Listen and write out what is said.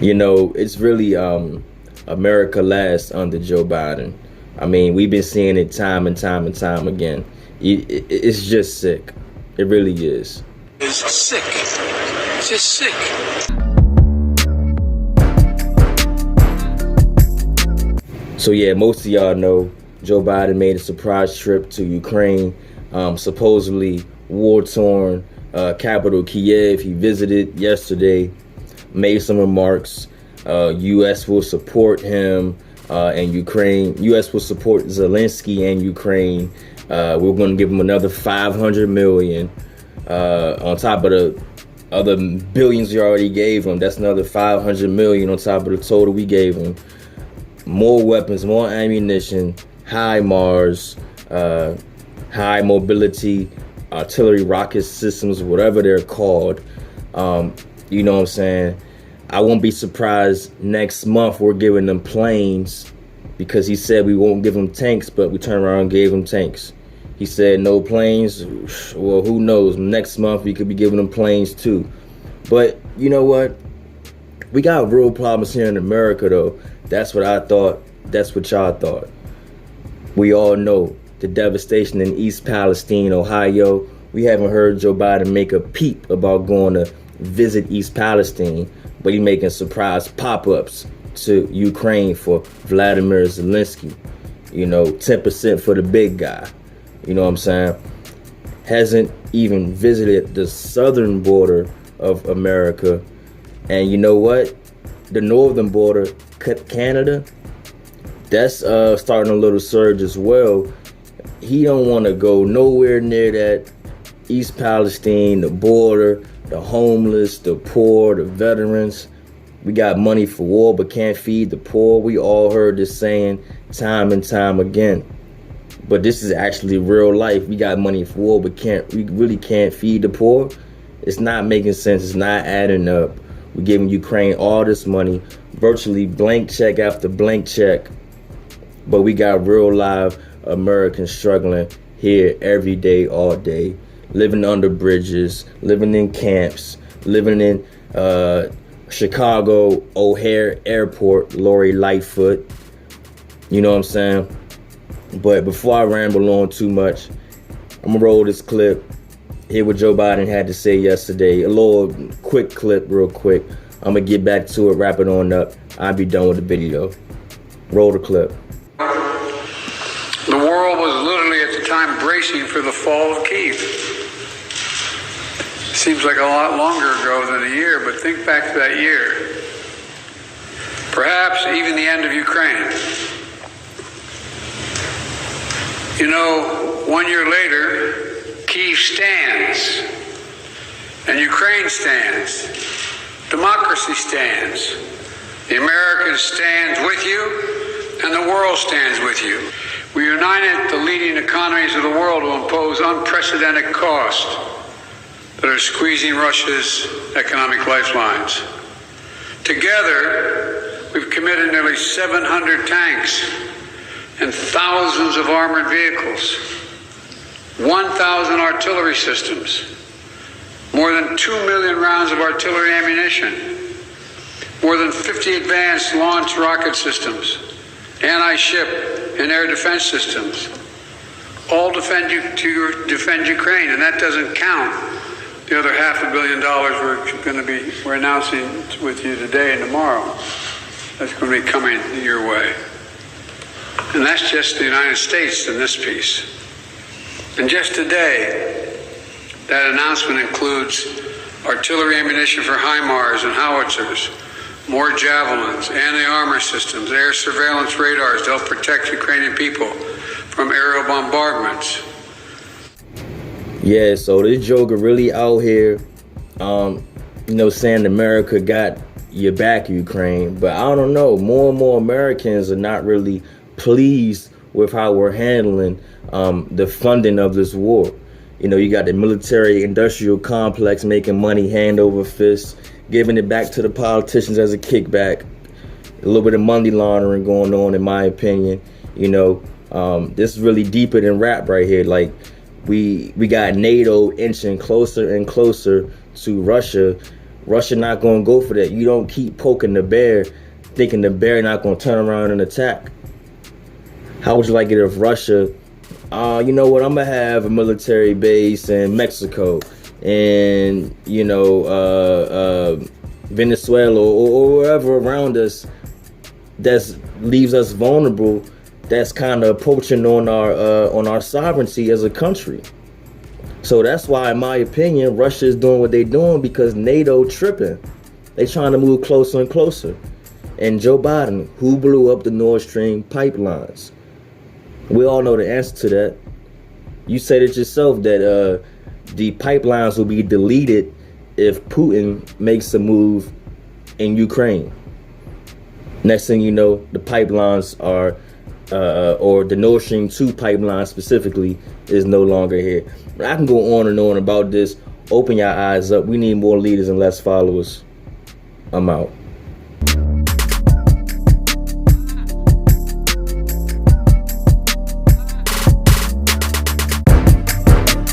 It's really America last under Joe Biden. I mean, we've been seeing it time and time and time again. It's just sick. It really is. It's sick. It's just sick. So yeah, most of y'all know Joe Biden made a surprise trip to Ukraine, supposedly war-torn capital Kiev. He visited yesterday, made some remarks. U.S. will support him and Ukraine. U.S. will support Zelensky and Ukraine. We're going to give him another 500 million on top of the other billions we already gave him. That's another 500 million on top of the total we gave him. More weapons, more ammunition, HIMARS, high mobility artillery rocket systems, whatever they're called. You know what I'm saying? I won't be surprised next month we're giving them planes, because he said we won't give them tanks, but we turned around and gave them tanks. He said no planes. Well, who knows? Next month we could be giving them planes too. But you know what? We got real problems here in America, though. That's what I thought. That's what y'all thought. We all know the devastation in East Palestine, Ohio. We haven't heard Joe Biden make a peep about going to visit East Palestine, but he making surprise pop-ups to Ukraine for Vladimir Zelensky. 10% for the big guy. You know what I'm saying? Hasn't even visited the southern border of America. And you know what? The northern border, Canada, that's starting a little surge as well. He don't want to go nowhere near that East Palestine, the border, the homeless, the poor, the veterans. We got money for war but can't feed the poor. We all heard this saying time and time again. But this is actually real life. We got money for war but we really can't feed the poor. It's not making sense. It's not adding up. We're giving Ukraine all this money, virtually blank check after blank check. But we got real live Americans struggling here every day, all day, living under bridges, living in camps, living in Chicago O'Hare Airport, Lori Lightfoot. You know what I'm saying? But before I ramble on too much, I'm going to roll this clip. Hear what Joe Biden had to say yesterday. A little quick clip, real quick. I'm going to get back to it, wrap it on up. I'll be done with the video. Roll the clip. The world was literally at the time bracing for the fall of Kyiv. Seems like a lot longer ago than a year, but think back to that year. Perhaps even the end of Ukraine. 1 year later, Kyiv stands, and Ukraine stands. Democracy stands. The Americans stands with you, and the world stands with you. We united the leading economies of the world to impose unprecedented costs that are squeezing Russia's economic lifelines. Together, we've committed nearly 700 tanks and thousands of armored vehicles, 1,000 artillery systems, more than 2 million rounds of artillery ammunition, more than 50 advanced launch rocket systems, anti-ship and air defense systems, all defend Ukraine, and that doesn't count the other $500 million we're announcing with you today and tomorrow. That's going to be coming your way. And that's just the United States in this piece. And just today, that announcement includes artillery ammunition for HIMARS and howitzers, more javelins, anti-armor systems, air surveillance radars to help protect Ukrainian people from aerial bombardments. Yeah, so this joker really out here, saying America got your back, Ukraine. But I don't know, more and more Americans are not really pleased with how we're handling the funding of this war. You got the military industrial complex making money hand over fist, giving it back to the politicians as a kickback. A little bit of money laundering going on, in my opinion. This is really deeper than rap right here. Like, we got NATO inching closer and closer to Russia. Russia not going to go for that. You don't keep poking the bear thinking the bear not going to turn around and attack. How would you like it if Russia, you know what, I'm going to have a military base in Mexico and, Venezuela or wherever around us that leaves us vulnerable, that's kind of approaching on our sovereignty as a country. So that's why, in my opinion, Russia is doing what they're doing, because NATO tripping. They trying to move closer and closer. And Joe Biden, who blew up the Nord Stream pipelines? We all know the answer to that. You said it yourself that the pipelines will be deleted if Putin makes a move in Ukraine. Next thing you know, the pipelines are, or the Nord Stream 2 pipeline specifically, is no longer here. But I can go on and on about this. Open your eyes up. We need more leaders and less followers. I'm out.